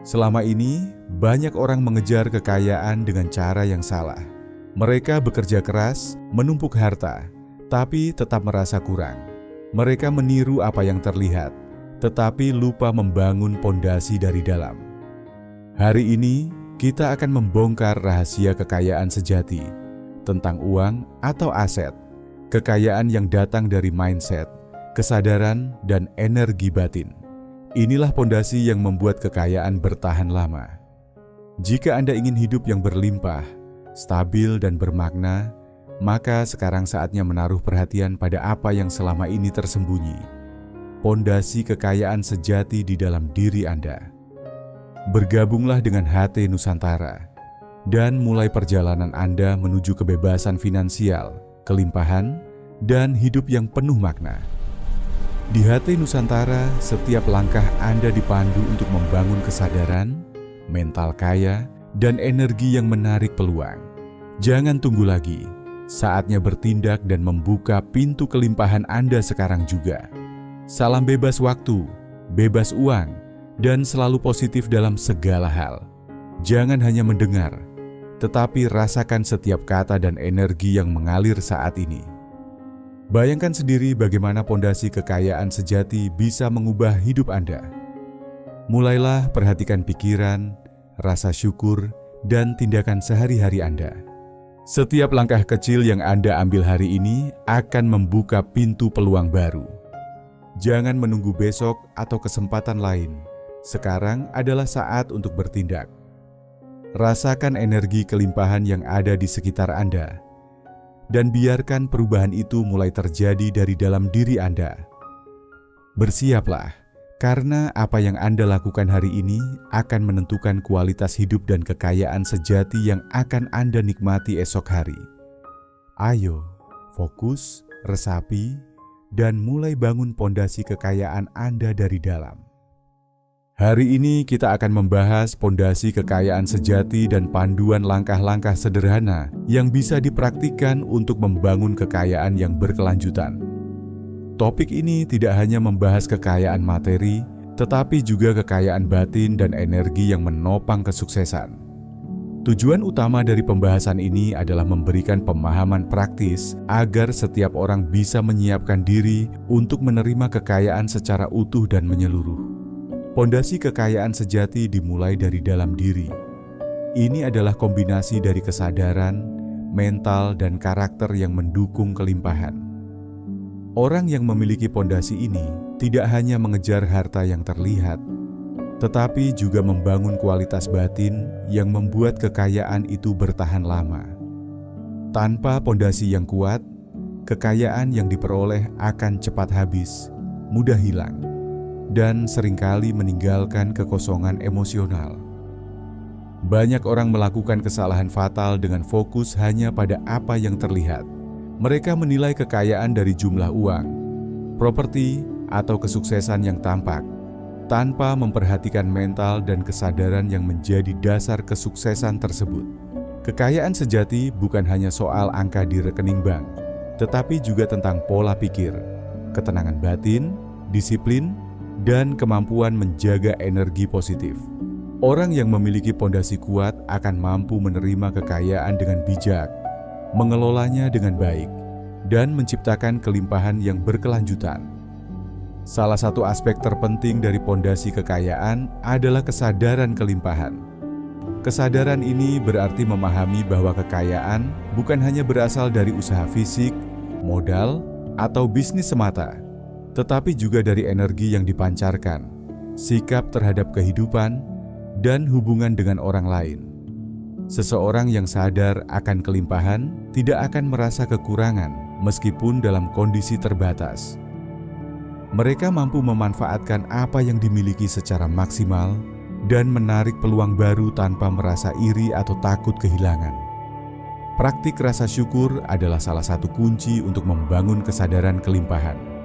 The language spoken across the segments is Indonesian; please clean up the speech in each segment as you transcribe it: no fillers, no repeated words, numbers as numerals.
Selama ini, banyak orang mengejar kekayaan dengan cara yang salah. Mereka bekerja keras, menumpuk harta, tapi tetap merasa kurang. Mereka meniru apa yang terlihat, tetapi lupa membangun pondasi dari dalam. Hari ini, kita akan membongkar rahasia kekayaan sejati tentang uang atau aset, kekayaan yang datang dari mindset, kesadaran, dan energi batin. Inilah pondasi yang membuat kekayaan bertahan lama. Jika Anda ingin hidup yang berlimpah, stabil, dan bermakna, maka sekarang saatnya menaruh perhatian pada apa yang selama ini tersembunyi. Pondasi kekayaan sejati di dalam diri Anda. Bergabunglah dengan HT Nusantara dan mulai perjalanan Anda menuju kebebasan finansial, kelimpahan, dan hidup yang penuh makna. Di HT Nusantara, setiap langkah Anda dipandu untuk membangun kesadaran, mental kaya, dan energi yang menarik peluang. Jangan tunggu lagi, saatnya bertindak dan membuka pintu kelimpahan Anda sekarang juga. Salam bebas waktu, bebas uang, dan selalu positif dalam segala hal. Jangan hanya mendengar, tetapi rasakan setiap kata dan energi yang mengalir saat ini. Bayangkan sendiri bagaimana pondasi kekayaan sejati bisa mengubah hidup Anda. Mulailah perhatikan pikiran, rasa syukur, dan tindakan sehari-hari Anda. Setiap langkah kecil yang Anda ambil hari ini akan membuka pintu peluang baru. Jangan menunggu besok atau kesempatan lain. Sekarang adalah saat untuk bertindak. Rasakan energi kelimpahan yang ada di sekitar Anda. Dan biarkan perubahan itu mulai terjadi dari dalam diri Anda. Bersiaplah, karena apa yang Anda lakukan hari ini akan menentukan kualitas hidup dan kekayaan sejati yang akan Anda nikmati esok hari. Ayo, fokus, resapi, dan mulai bangun pondasi kekayaan Anda dari dalam. Hari ini kita akan membahas pondasi kekayaan sejati dan panduan langkah-langkah sederhana yang bisa dipraktikkan untuk membangun kekayaan yang berkelanjutan. Topik ini tidak hanya membahas kekayaan materi, tetapi juga kekayaan batin dan energi yang menopang kesuksesan. Tujuan utama dari pembahasan ini adalah memberikan pemahaman praktis agar setiap orang bisa menyiapkan diri untuk menerima kekayaan secara utuh dan menyeluruh. Pondasi kekayaan sejati dimulai dari dalam diri. Ini adalah kombinasi dari kesadaran, mental, dan karakter yang mendukung kelimpahan. Orang yang memiliki pondasi ini tidak hanya mengejar harta yang terlihat, tetapi juga membangun kualitas batin yang membuat kekayaan itu bertahan lama. Tanpa pondasi yang kuat, kekayaan yang diperoleh akan cepat habis, mudah hilang, dan seringkali meninggalkan kekosongan emosional. Banyak orang melakukan kesalahan fatal dengan fokus hanya pada apa yang terlihat. Mereka menilai kekayaan dari jumlah uang, properti, atau kesuksesan yang tampak, tanpa memperhatikan mental dan kesadaran yang menjadi dasar kesuksesan tersebut. Kekayaan sejati bukan hanya soal angka di rekening bank, tetapi juga tentang pola pikir, ketenangan batin, disiplin, dan kemampuan menjaga energi positif. Orang yang memiliki pondasi kuat akan mampu menerima kekayaan dengan bijak, mengelolanya dengan baik, dan menciptakan kelimpahan yang berkelanjutan. Salah satu aspek terpenting dari pondasi kekayaan adalah kesadaran kelimpahan. Kesadaran ini berarti memahami bahwa kekayaan bukan hanya berasal dari usaha fisik, modal, atau bisnis semata, tetapi juga dari energi yang dipancarkan, sikap terhadap kehidupan, dan hubungan dengan orang lain. Seseorang yang sadar akan kelimpahan tidak akan merasa kekurangan meskipun dalam kondisi terbatas. Mereka mampu memanfaatkan apa yang dimiliki secara maksimal dan menarik peluang baru tanpa merasa iri atau takut kehilangan. Praktik rasa syukur adalah salah satu kunci untuk membangun kesadaran kelimpahan.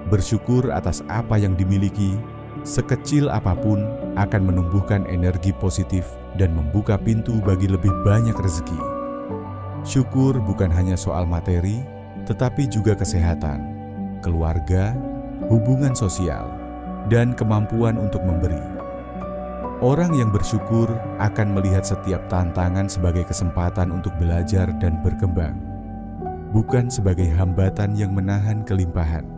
Bersyukur atas apa yang dimiliki, sekecil apapun, akan menumbuhkan energi positif dan membuka pintu bagi lebih banyak rezeki. Syukur bukan hanya soal materi, tetapi juga kesehatan, keluarga, hubungan sosial, dan kemampuan untuk memberi. Orang yang bersyukur akan melihat setiap tantangan sebagai kesempatan untuk belajar dan berkembang, bukan sebagai hambatan yang menahan kelimpahan.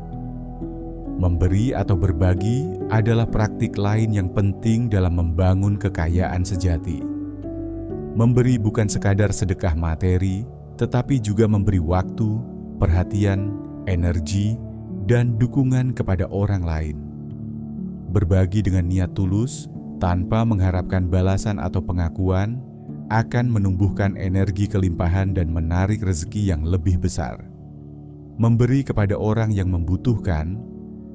Memberi atau berbagi adalah praktik lain yang penting dalam membangun kekayaan sejati. Memberi bukan sekadar sedekah materi, tetapi juga memberi waktu, perhatian, energi, dan dukungan kepada orang lain. Berbagi dengan niat tulus, tanpa mengharapkan balasan atau pengakuan, akan menumbuhkan energi kelimpahan dan menarik rezeki yang lebih besar. Memberi kepada orang yang membutuhkan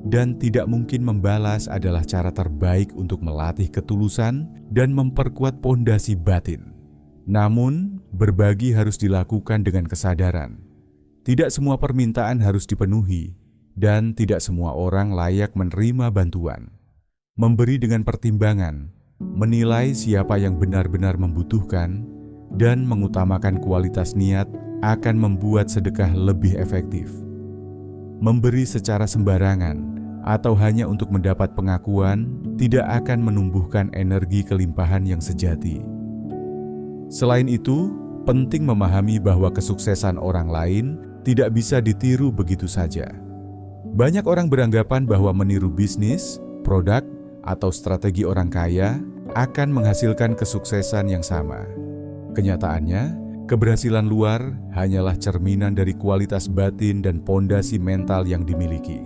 dan tidak mungkin membalas adalah cara terbaik untuk melatih ketulusan dan memperkuat pondasi batin. Namun, berbagi harus dilakukan dengan kesadaran. Tidak semua permintaan harus dipenuhi, dan tidak semua orang layak menerima bantuan. Memberi dengan pertimbangan, menilai siapa yang benar-benar membutuhkan, dan mengutamakan kualitas niat akan membuat sedekah lebih efektif. Memberi secara sembarangan atau hanya untuk mendapat pengakuan tidak akan menumbuhkan energi kelimpahan yang sejati. Selain itu, penting memahami bahwa kesuksesan orang lain tidak bisa ditiru begitu saja. Banyak orang beranggapan bahwa meniru bisnis, produk, atau strategi orang kaya akan menghasilkan kesuksesan yang sama. Kenyataannya, keberhasilan luar hanyalah cerminan dari kualitas batin dan pondasi mental yang dimiliki.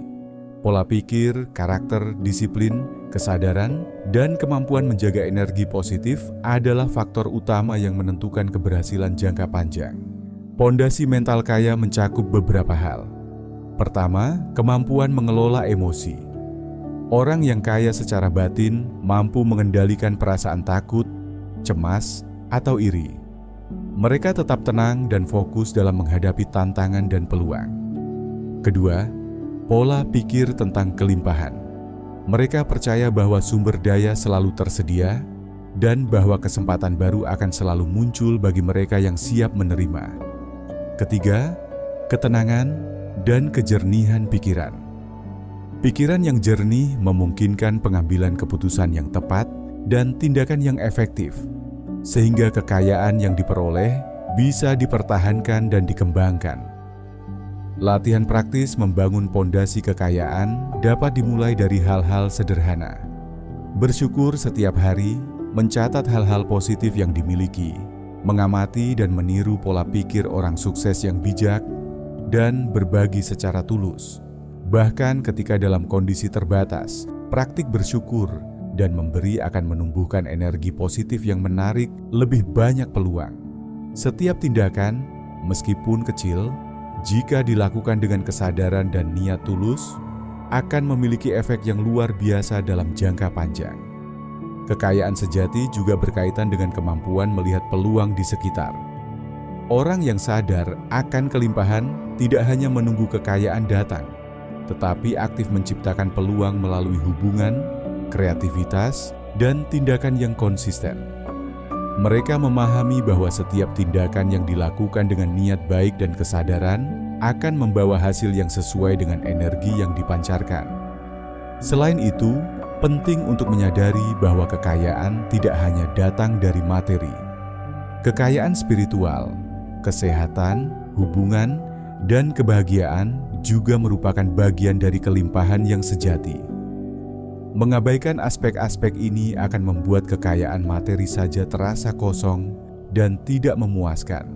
Pola pikir, karakter, disiplin, kesadaran, dan kemampuan menjaga energi positif adalah faktor utama yang menentukan keberhasilan jangka panjang. Pondasi mental kaya mencakup beberapa hal. Pertama, kemampuan mengelola emosi. Orang yang kaya secara batin mampu mengendalikan perasaan takut, cemas, atau iri. Mereka tetap tenang dan fokus dalam menghadapi tantangan dan peluang. Kedua, pola pikir tentang kelimpahan. Mereka percaya bahwa sumber daya selalu tersedia dan bahwa kesempatan baru akan selalu muncul bagi mereka yang siap menerima. Ketiga, ketenangan dan kejernihan pikiran. Pikiran yang jernih memungkinkan pengambilan keputusan yang tepat dan tindakan yang efektif, sehingga kekayaan yang diperoleh bisa dipertahankan dan dikembangkan. Latihan praktis membangun pondasi kekayaan dapat dimulai dari hal-hal sederhana. Bersyukur setiap hari, mencatat hal-hal positif yang dimiliki, mengamati dan meniru pola pikir orang sukses yang bijak, dan berbagi secara tulus. Bahkan ketika dalam kondisi terbatas, praktik bersyukur dan memberi akan menumbuhkan energi positif yang menarik lebih banyak peluang. Setiap tindakan, meskipun kecil, jika dilakukan dengan kesadaran dan niat tulus, akan memiliki efek yang luar biasa dalam jangka panjang. Kekayaan sejati juga berkaitan dengan kemampuan melihat peluang di sekitar. Orang yang sadar akan kelimpahan tidak hanya menunggu kekayaan datang, tetapi aktif menciptakan peluang melalui hubungan, kreativitas, dan tindakan yang konsisten. Mereka memahami bahwa setiap tindakan yang dilakukan dengan niat baik dan kesadaran akan membawa hasil yang sesuai dengan energi yang dipancarkan. Selain itu, penting untuk menyadari bahwa kekayaan tidak hanya datang dari materi. Kekayaan spiritual, kesehatan, hubungan, dan kebahagiaan juga merupakan bagian dari kelimpahan yang sejati. Mengabaikan aspek-aspek ini akan membuat kekayaan materi saja terasa kosong dan tidak memuaskan.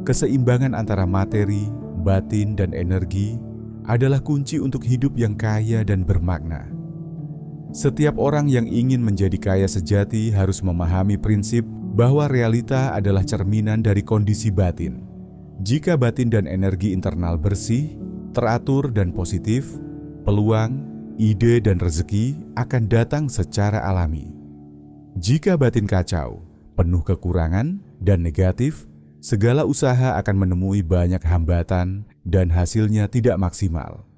Keseimbangan antara materi, batin, dan energi adalah kunci untuk hidup yang kaya dan bermakna. Setiap orang yang ingin menjadi kaya sejati harus memahami prinsip bahwa realita adalah cerminan dari kondisi batin. Jika batin dan energi internal bersih, teratur dan positif, peluang, ide dan rezeki akan datang secara alami. Jika batin kacau, penuh kekurangan dan negatif, segala usaha akan menemui banyak hambatan dan hasilnya tidak maksimal.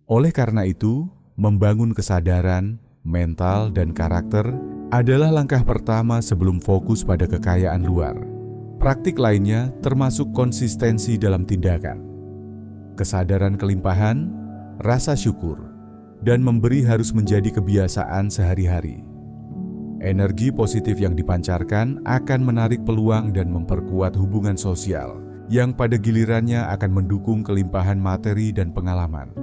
Oleh karena itu, membangun kesadaran, mental, dan karakter adalah langkah pertama sebelum fokus pada kekayaan luar. Praktik lainnya termasuk konsistensi dalam tindakan. Kesadaran kelimpahan, rasa syukur, dan memberi harus menjadi kebiasaan sehari-hari. Energi positif yang dipancarkan akan menarik peluang dan memperkuat hubungan sosial, yang pada gilirannya akan mendukung kelimpahan materi dan pengalaman.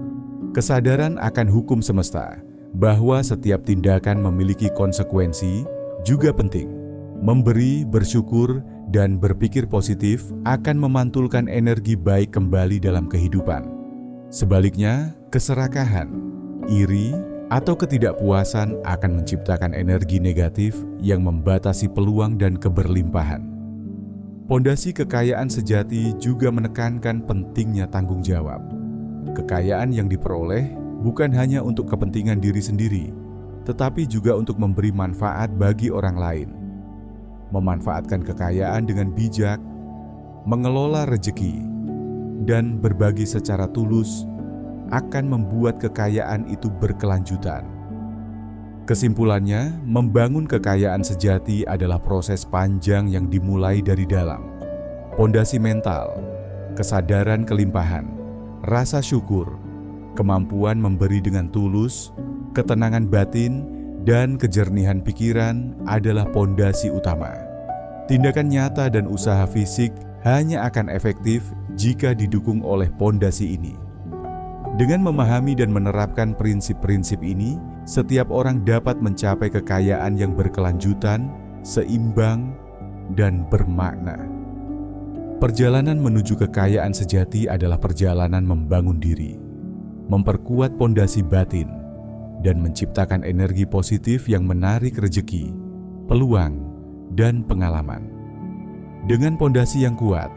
Kesadaran akan hukum semesta, bahwa setiap tindakan memiliki konsekuensi, juga penting. Memberi, bersyukur, dan berpikir positif akan memantulkan energi baik kembali dalam kehidupan. Sebaliknya, keserakahan, iri, atau ketidakpuasan akan menciptakan energi negatif yang membatasi peluang dan keberlimpahan. Pondasi kekayaan sejati juga menekankan pentingnya tanggung jawab. Kekayaan yang diperoleh bukan hanya untuk kepentingan diri sendiri, tetapi juga untuk memberi manfaat bagi orang lain. Memanfaatkan kekayaan dengan bijak, mengelola rezeki, dan berbagi secara tulus akan membuat kekayaan itu berkelanjutan. Kesimpulannya, membangun kekayaan sejati adalah proses panjang yang dimulai dari dalam. Pondasi mental, kesadaran kelimpahan, rasa syukur, kemampuan memberi dengan tulus, ketenangan batin, dan kejernihan pikiran adalah pondasi utama. Tindakan nyata dan usaha fisik hanya akan efektif jika didukung oleh pondasi ini. Dengan memahami dan menerapkan prinsip-prinsip ini, setiap orang dapat mencapai kekayaan yang berkelanjutan, seimbang, dan bermakna. Perjalanan menuju kekayaan sejati adalah perjalanan membangun diri, memperkuat pondasi batin, dan menciptakan energi positif yang menarik rezeki, peluang, dan pengalaman. Dengan pondasi yang kuat,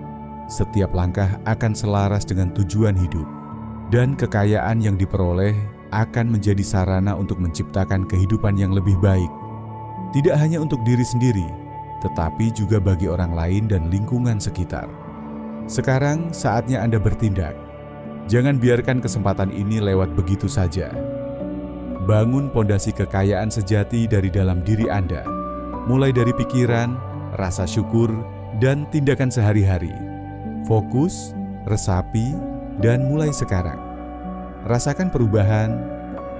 setiap langkah akan selaras dengan tujuan hidup, dan kekayaan yang diperoleh akan menjadi sarana untuk menciptakan kehidupan yang lebih baik, tidak hanya untuk diri sendiri, tetapi juga bagi orang lain dan lingkungan sekitar. Sekarang saatnya Anda bertindak. Jangan biarkan kesempatan ini lewat begitu saja. Bangun pondasi kekayaan sejati dari dalam diri Anda, mulai dari pikiran, rasa syukur, dan tindakan sehari-hari. Fokus, resapi, dan mulai sekarang. Rasakan perubahan,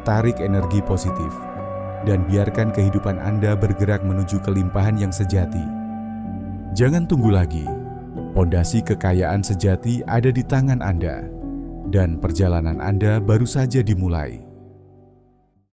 tarik energi positif, dan biarkan kehidupan Anda bergerak menuju kelimpahan yang sejati. Jangan tunggu lagi. Pondasi kekayaan sejati ada di tangan Anda, dan perjalanan Anda baru saja dimulai.